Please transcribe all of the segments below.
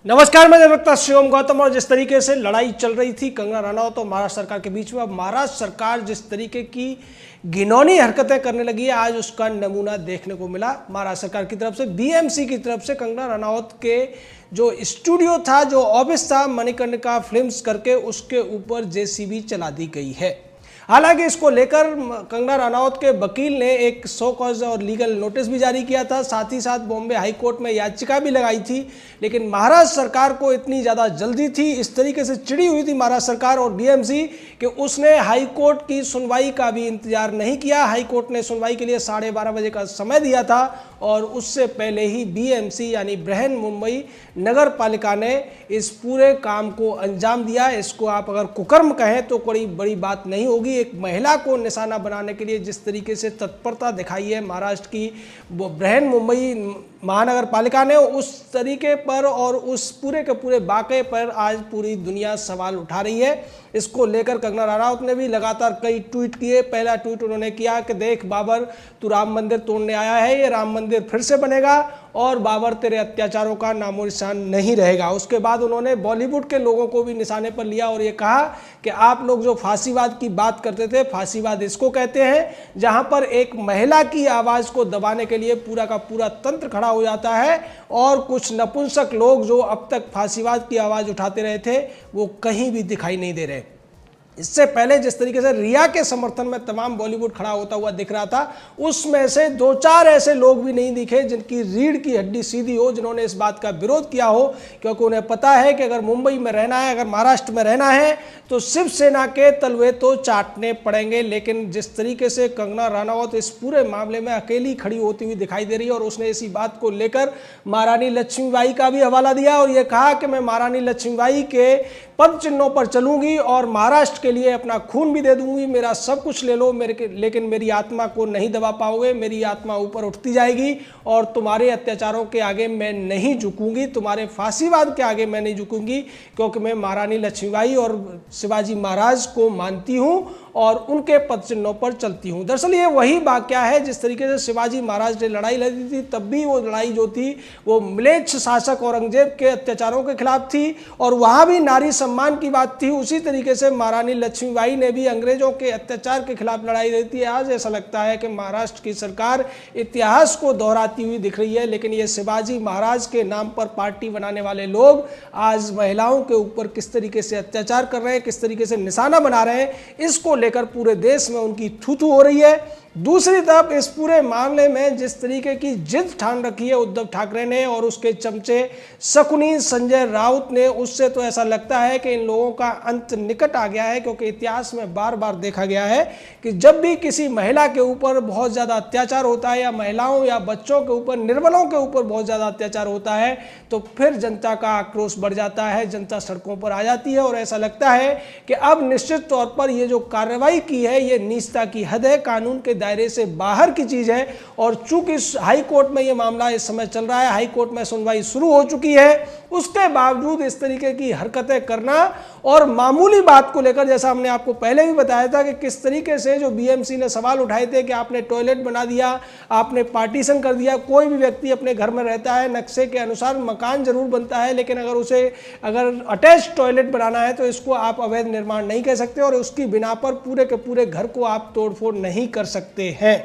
नमस्कार, मैं निर्माता शिवम गौतम। और जिस तरीके से लड़ाई चल रही थी कंगना रनौत और महाराष्ट्र सरकार के बीच में, अब महाराष्ट्र सरकार जिस तरीके की घिनौनी हरकतें करने लगी है, आज उसका नमूना देखने को मिला। महाराष्ट्र सरकार की तरफ से, बीएमसी की तरफ से कंगना रनौत के जो स्टूडियो था, जो ऑफिस था मणिकर्णिका फिल्म्स करके, उसके ऊपर जेसीबी चला दी गई है। हालांकि इसको लेकर कंगना रनौत के वकील ने एक सो कॉज और लीगल नोटिस भी जारी किया था, साथ ही साथ बॉम्बे हाई कोर्ट में याचिका भी लगाई थी। लेकिन महाराष्ट्र सरकार को इतनी ज़्यादा जल्दी थी, इस तरीके से चिड़ी हुई थी महाराष्ट्र सरकार और बीएमसी कि उसने हाई कोर्ट की सुनवाई का भी इंतजार नहीं किया। हाई कोर्ट ने सुनवाई के लिए 12:30 बजे का समय दिया था और उससे पहले ही बीएमसी यानी बृहन मुंबई नगर पालिका ने इस पूरे काम को अंजाम दिया। इसको आप अगर कुकर्म कहें तो कोई बड़ी बात नहीं होगी। एक महिला को निशाना बनाने के लिए जिस तरीके से तत्परता दिखाई है महाराष्ट्र की बृहन मुंबई महानगर पालिका ने, उस तरीके पर और उस पूरे के पूरे वाक़े पर आज पूरी दुनिया सवाल उठा रही है। इसको लेकर कंगना रनौत ने भी लगातार कई ट्वीट किए। पहला ट्वीट उन्होंने किया कि देख बाबर, तू राम मंदिर तोड़ने आया है, ये राम मंदिर फिर से बनेगा और बाबर तेरे अत्याचारों का नामो निशान नहीं रहेगा। उसके बाद उन्होंने बॉलीवुड के लोगों को भी निशाने पर लिया और ये कहा कि आप लोग जो फांसीवाद की बात करते थे, फांसीवाद इसको कहते हैं जहां पर एक महिला की आवाज़ को दबाने के लिए पूरा का पूरा तंत्र खड़ा हो जाता है और कुछ नपुंसक लोग जो अब तक फांसीवाद की आवाज़ उठाते रहे थे, वो कहीं भी दिखाई नहीं दे रहे। इससे पहले जिस तरीके से रिया के समर्थन में तमाम बॉलीवुड खड़ा होता हुआ दिख रहा था, उसमें से 2-4 ऐसे लोग भी नहीं दिखे जिनकी रीढ़ की हड्डी सीधी हो, जिन्होंने इस बात का विरोध किया हो, क्योंकि उन्हें पता है कि अगर मुंबई में रहना है, अगर महाराष्ट्र में रहना है तो शिवसेना के तलवे तो चाटने पड़ेंगे। लेकिन जिस तरीके से कंगना रनौत इस पूरे मामले में अकेली खड़ी होती हुई दिखाई दे रही है और उसने इसी बात को लेकर महारानी लक्ष्मीबाई का भी हवाला दिया और यह कहा कि मैं महारानी लक्ष्मीबाई के पद चिन्हों पर चलूंगी और महाराष्ट्र के लिए अपना खून भी दे दूंगी, मेरा सब कुछ ले लो लेकिन मेरी आत्मा को नहीं दबा पाओगे, मेरी आत्मा ऊपर उठती जाएगी और तुम्हारे अत्याचारों के आगे मैं नहीं झुकूंगी, तुम्हारे फांसीवाद के आगे मैं नहीं झुकूंगी, क्योंकि मैं महारानी लक्ष्मीबाई और शिवाजी महाराज को मानती हूं और उनके पद चिन्हों पर चलती हूं। दरअसल ये वही वाकया है जिस तरीके से शिवाजी महाराज ने लड़ाई लड़ी थी, तब भी वो लड़ाई जो थी वो म्लेच्छ शासक औरंगजेब के अत्याचारों के खिलाफ थी और वहां भी नारी सम्मान की बात थी। उसी तरीके से महारानी लक्ष्मीबाई ने भी अंग्रेजों के अत्याचार के खिलाफ लड़ाई लड़ी थी। आज ऐसा लगता है कि महाराष्ट्र की सरकार इतिहास को दोहराती हुई दिख रही है, लेकिन ये शिवाजी महाराज के नाम पर पार्टी बनाने वाले लोग आज महिलाओं के ऊपर किस तरीके से अत्याचार कर रहे हैं, किस तरीके से निशाना बना रहे हैं, इसको लेकर पूरे देश में उनकी थू-थू हो रही है। दूसरी तरफ इस पूरे मामले में जिस तरीके की जिद ठान रखी है उद्धव ठाकरे ने और उसके चमचे शकुनी संजय राउत ने, उससे तो ऐसा लगता है कि इन लोगों का अंत निकट आ गया है। क्योंकि इतिहास में बार बार देखा गया है कि जब भी किसी महिला के ऊपर बहुत ज़्यादा अत्याचार होता है या महिलाओं या बच्चों के ऊपर, निर्बलों के ऊपर बहुत ज़्यादा अत्याचार होता है, तो फिर जनता का आक्रोश बढ़ जाता है, जनता सड़कों पर आ जाती है और ऐसा लगता है कि अब निश्चित तौर पर ये जो कार्रवाई की है ये नीचता की हद है, कानून के दायरे से बाहर की चीज है। और चूंकि हाई कोर्ट में ये मामला इस समय चल रहा है, हाई कोर्ट में सुनवाई शुरू हो चुकी है, उसके बावजूद इस तरीके की हरकतें करना और मामूली बात को लेकर, जैसा हमने आपको पहले भी बताया था कि किस तरीके से जो बीएमसी ने सवाल उठाए थे कि आपने टॉयलेट बना दिया, आपने पार्टीशन कर दिया। कोई भी व्यक्ति अपने घर में रहता है, नक्शे के अनुसार मकान जरूर बनता है, लेकिन अगर अटैच टॉयलेट बनाना है तो इसको आप अवैध निर्माण नहीं कह सकते और उसकी बिना पर पूरे के पूरे घर को आप तोड़फोड़ नहीं कर सकते हैं।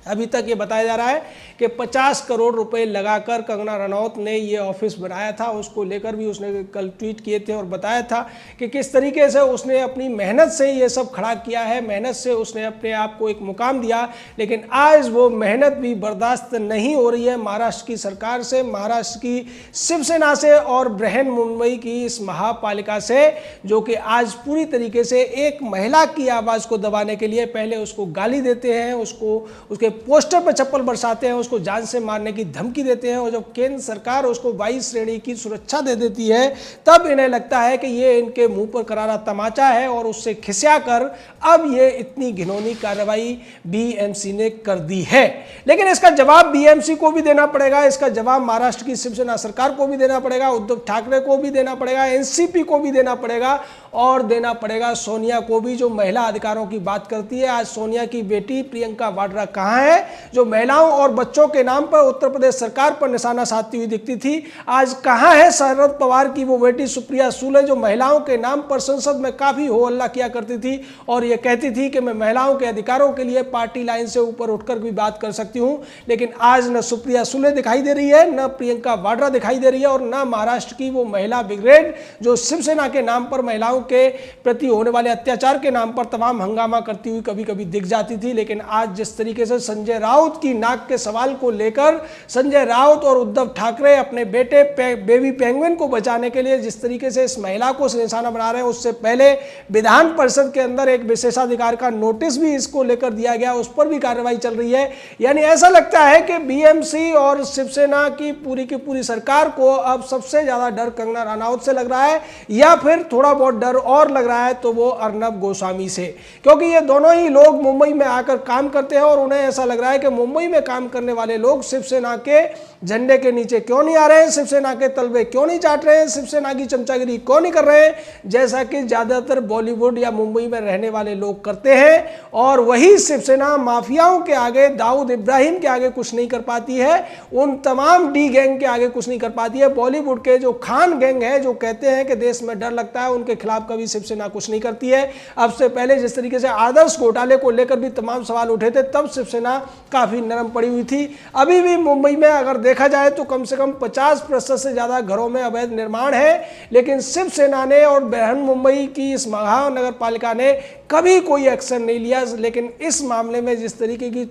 अभी तक ये बताया जा रहा है कि 50 करोड़ रुपए लगाकर कंगना रनौत ने ये ऑफिस बनाया था। उसको लेकर भी उसने कल ट्वीट किए थे और बताया था कि किस तरीके से उसने अपनी मेहनत से ये सब खड़ा किया है, मेहनत से उसने अपने आप को एक मुकाम दिया। लेकिन आज वो मेहनत भी बर्दाश्त नहीं हो रही है महाराष्ट्र की सरकार से, महाराष्ट्र की शिवसेना से और बृहन मुंबई की इस महापालिका से, जो कि आज पूरी तरीके से एक महिला की आवाज़ को दबाने के लिए पहले उसको गाली देते हैं, उसके पोस्टर पर चप्पल बरसाते हैं, उसको जान से मारने की धमकी देते हैं और जब केंद्र सरकार उसको 22 श्रेणी की सुरक्षा दे देती है, तब इन्हें लगता है कि ये इनके मुंह पर करारा तमाचा है और उससे खिसिया कर अब ये इतनी घिनौनी कार्रवाई बीएमसी ने कर दी है। लेकिन इसका जवाब बीएमसी को भी देना पड़ेगा, इसका जवाब महाराष्ट्र की शिवसेना सरकार को भी देना पड़ेगा, उद्धव ठाकरे को भी देना पड़ेगा, एनसीपी को भी देना पड़ेगा और देना पड़ेगा सोनिया को भी, जो महिला अधिकारों की बात करती है। आज सोनिया की बेटी प्रियंका वाड्रा कहाँ है, जो महिलाओं और बच्चों के नाम पर उत्तर प्रदेश सरकार पर निशाना साधती हुई दिखती थी, आज कहां है शरद पवार की वो बेटी सुप्रिया सुले, जो महिलाओं के नाम पर संसद में काफी हो हल्ला किया करती थी और ये कहती थी कि मैं महिलाओं के अधिकारों के लिए पार्टी लाइन से ऊपर उठकर भी बात कर सकती हूं। लेकिन आज न सुप्रिया सुले दिखाई दे रही है, न प्रियंका वाड्रा दिखाई दे रही है और न महाराष्ट्र की वो महिला ब्रिगेड जो शिवसेना के नाम पर महिलाओं के प्रति होने वाले अत्याचार के नाम पर तमाम हंगामा करती हुई कभी कभी दिख जाती थी। लेकिन आज जिस तरीके से संजय राउत की नाक के सवाल को लेकर संजय राउत और उद्धव ठाकरे अपने बेटे बेबी पेंगुइन को बचाने के लिए जिस तरीके से इस महिला को निशाना बना रहे हैं, उससे पहले विधान परिषद के अंदर एक विशेषाधिकार का नोटिस भी इसको लेकर दिया गया, उस पर भी कार्रवाई चल रही है। यानी ऐसा लगता है कि बीएमसी और शिवसेना की पूरी सरकार को अब सबसे ज्यादा डर कंगना रनौत से लग रहा है, या फिर थोड़ा बहुत डर और लग रहा है तो वो अर्नब गोस्वामी से, क्योंकि ये दोनों ही लोग मुंबई में आकर काम करते हैं और उन्हें ऐसा लग रहा है कि मुंबई में काम करने वाले लोग शिवसेना के झंडे के नीचे क्यों नहीं आ रहे हैं, शिवसेना के तलवे क्यों नहीं चाट रहे हैं, शिवसेना की चमचागिरी क्यों नहीं कर रहे हैं, जैसा कि ज्यादातर बॉलीवुड या मुंबई में रहने वाले लोग करते हैं। और वही शिवसेना माफियाओं के आगे, दाऊद इब्राहिम के आगे कुछ नहीं कर पाती है, उन तमाम डी गैंग के आगे कुछ नहीं कर पाती है। बॉलीवुड के जो खान गैंग है, जो कहते हैं कि देश में डर लगता है, उनके खिलाफ कभी शिवसेना कुछ नहीं करती है। अब से पहले जिस तरीके से आदर्श घोटाले को लेकर भी तमाम सवाल उठे थे, तब शिवसेना काफी नरम पड़ी हुई थी। अभी भी मुंबई में अगर देखा जाए तो कम से कम 50% से ज्यादा घरों में अवैध निर्माण है, लेकिन शिवसेना ने और बृहन मुंबई की इस महानगर पालिका ने कभी कोई एक्शन नहीं लिया। लेकिन इस मामले में जिस तरीके की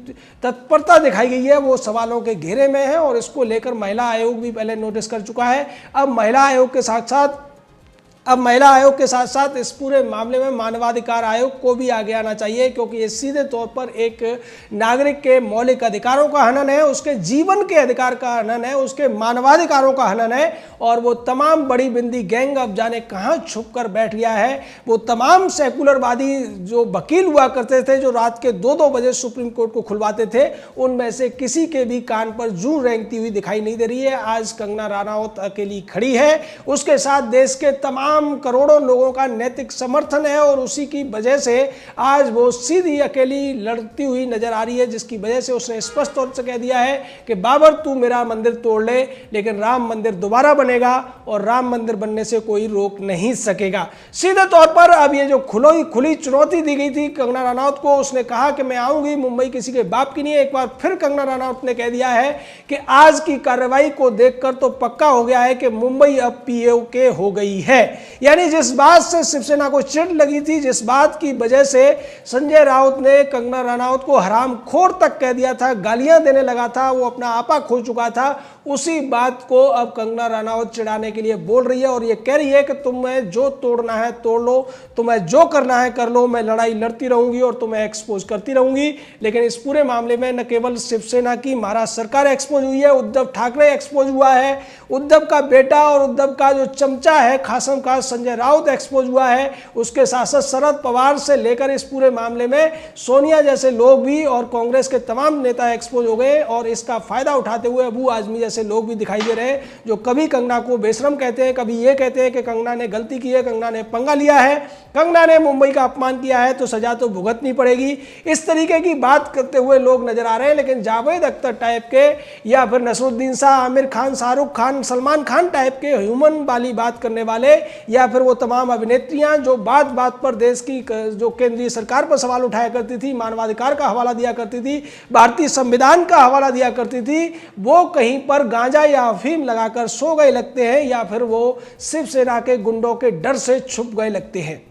तत्परता दिखाई गई है वो सवालों के घेरे में है और इसको लेकर महिला आयोग भी पहले नोटिस कर चुका है। अब महिला आयोग के साथ साथ इस पूरे मामले में मानवाधिकार आयोग को भी आगे आना चाहिए, क्योंकि ये सीधे तौर पर एक नागरिक के मौलिक अधिकारों का हनन है, उसके जीवन के अधिकार का हनन है, उसके मानवाधिकारों का हनन है। और वो तमाम बड़ी बिंदी गैंग अब जाने कहाँ छुप कर बैठ गया है। वो तमाम सेकुलरवादी जो वकील हुआ करते थे, जो रात के 2-2 बजे सुप्रीम कोर्ट को खुलवाते थे, उनमें से किसी के भी कान पर जूं रेंगती हुई दिखाई नहीं दे रही है। आज कंगना रनौत अकेली खड़ी है, उसके साथ देश के तमाम करोड़ों लोगों का नैतिक समर्थन है और उसी की वजह से आज वो सीधी अकेली लड़ती हुई नजर आ रही है, जिसकी वजह से उसने स्पष्ट तौर से कह दिया है कि बाबर तू मेरा मंदिर तोड़ ले, लेकिन राम मंदिर दोबारा बनेगा और राम मंदिर बनने से कोई रोक नहीं सकेगा। सीधे तौर पर अब ये जो खुली चुनौती दी गई थी कंगना रनौत को, उसने कहा कि मैं आऊंगी, मुंबई किसी के बाप की नहीं है। एक बार फिर कंगना रनौत ने कह दिया है कि आज की कार्रवाई को देखकर तो पक्का हो गया है कि मुंबई अब पीओके हो गई है। यानी जिस बात से शिवसेना को चिढ़ लगी थी, जिस बात की वजह से संजय राउत ने कंगना रनौत को हरामखोर तक कह दिया था, गालियां देने लगा था, वो अपना आपा खो चुका था, उसी बात को अब कंगना रनौत चिढ़ाने के लिए बोल रही है और ये कह रही है कि तुम्हें जो तोड़ना है तोड़ लो, तुम्हें जो करना है कर लो, मैं लड़ाई लड़ती रहूंगी और तुम्हें एक्सपोज करती रहूंगी। लेकिन इस पूरे मामले में न केवल शिवसेना की महाराष्ट्र सरकार एक्सपोज हुई है, उद्धव ठाकरे एक्सपोज हुआ है, उद्धव का बेटा और उद्धव का जो चमचा है खासम खास संजय राउत एक्सपोज हुआ है, उसके साथ साथ शरद पवार से लेकर इस पूरे मामले में सोनिया जैसे लोग भी और कांग्रेस के तमाम नेता एक्सपोज हो गए और इसका फायदा उठाते हुए अबू आजमी जैसे लोग भी दिखाई दे रहे हैं, जो कभी कंगना को बेशरम कहते हैं, कभी ये कहते हैं कि कंगना ने गलती की है, कंगना ने पंगा लिया है, कंगना ने मुंबई का अपमान किया है तो सजा तो भुगतनी पड़ेगी। इस तरीके की बात करते हुए लोग नजर आ रहे हैं। लेकिन जावेद अख्तर टाइप के या फिर नसरुद्दीन शाह, आमिर खान, शाहरुख खान, सलमान खान टाइप के ह्यूमन वाली बात करने वाले या फिर वो तमाम अभिनेत्रियां जो बात बात पर देश की जो केंद्रीय सरकार पर सवाल उठाया करती थी, मानवाधिकार का हवाला दिया करती थी, भारतीय संविधान का हवाला दिया करती थी, वो कहीं पर गांजा या अफीम लगाकर सो गए लगते हैं या फिर वो शिवसेना के गुंडों के डर से छुप गए लगते हैं।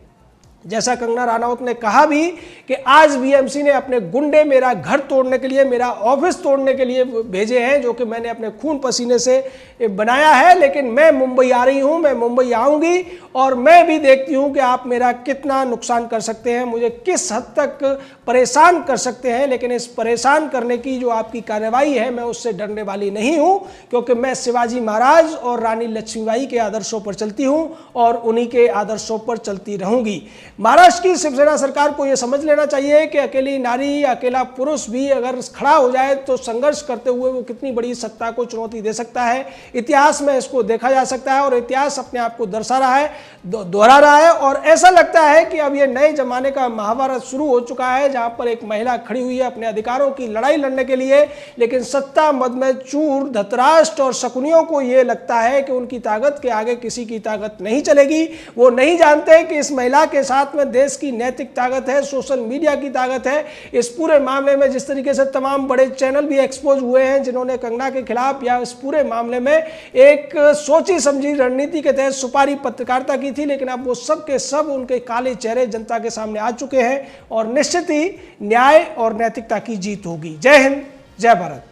जैसा कंगना रनौत ने कहा भी कि आज बीएमसी ने अपने गुंडे मेरा घर तोड़ने के लिए, मेरा ऑफिस तोड़ने के लिए भेजे हैं, जो कि मैंने अपने खून पसीने से बनाया है, लेकिन मैं मुंबई आ रही हूं, मैं मुंबई आऊंगी और मैं भी देखती हूं कि आप मेरा कितना नुकसान कर सकते हैं, मुझे किस हद तक परेशान कर सकते हैं। लेकिन इस परेशान करने की जो आपकी कार्रवाई है, मैं उससे डरने वाली नहीं हूं, क्योंकि मैं शिवाजी महाराज और रानी लक्ष्मीबाई के आदर्शों पर चलती हूं और उन्हीं के आदर्शों पर चलती रहूंगी। महाराष्ट्र की शिवसेना सरकार को यह समझ लेना चाहिए कि अकेली नारी, अकेला पुरुष भी अगर खड़ा हो जाए तो संघर्ष करते हुए वो कितनी बड़ी सत्ता को चुनौती दे सकता है। इतिहास में इसको देखा जा सकता है और इतिहास अपने आप को दर्शा रहा है, दोहरा रहा है। और ऐसा लगता है कि अब ये नए जमाने का महाभारत शुरू हो चुका है, जहां पर एक महिला खड़ी हुई है अपने अधिकारों की लड़ाई लड़ने के लिए, लेकिन सत्ता मद में चूर धृतराष्ट्र और शकुनियों को यह लगता है कि उनकी ताकत के आगे किसी की ताकत नहीं चलेगी। वो नहीं जानते कि इस महिला के साथ में देश की नैतिक ताकत है, सोशल मीडिया की ताकत है। इस पूरे मामले में जिस तरीके से तमाम बड़े चैनल भी एक्सपोज हुए हैं जिन्होंने कंगना के खिलाफ या इस पूरे मामले में एक सोची समझी रणनीति के तहत सुपारी पत्रकारिता की थी, लेकिन अब वो सब के सब उनके काले चेहरे जनता के सामने आ चुके हैं और निश्चित ही न्याय और नैतिकता की जीत होगी। जय हिंद, जय भारत।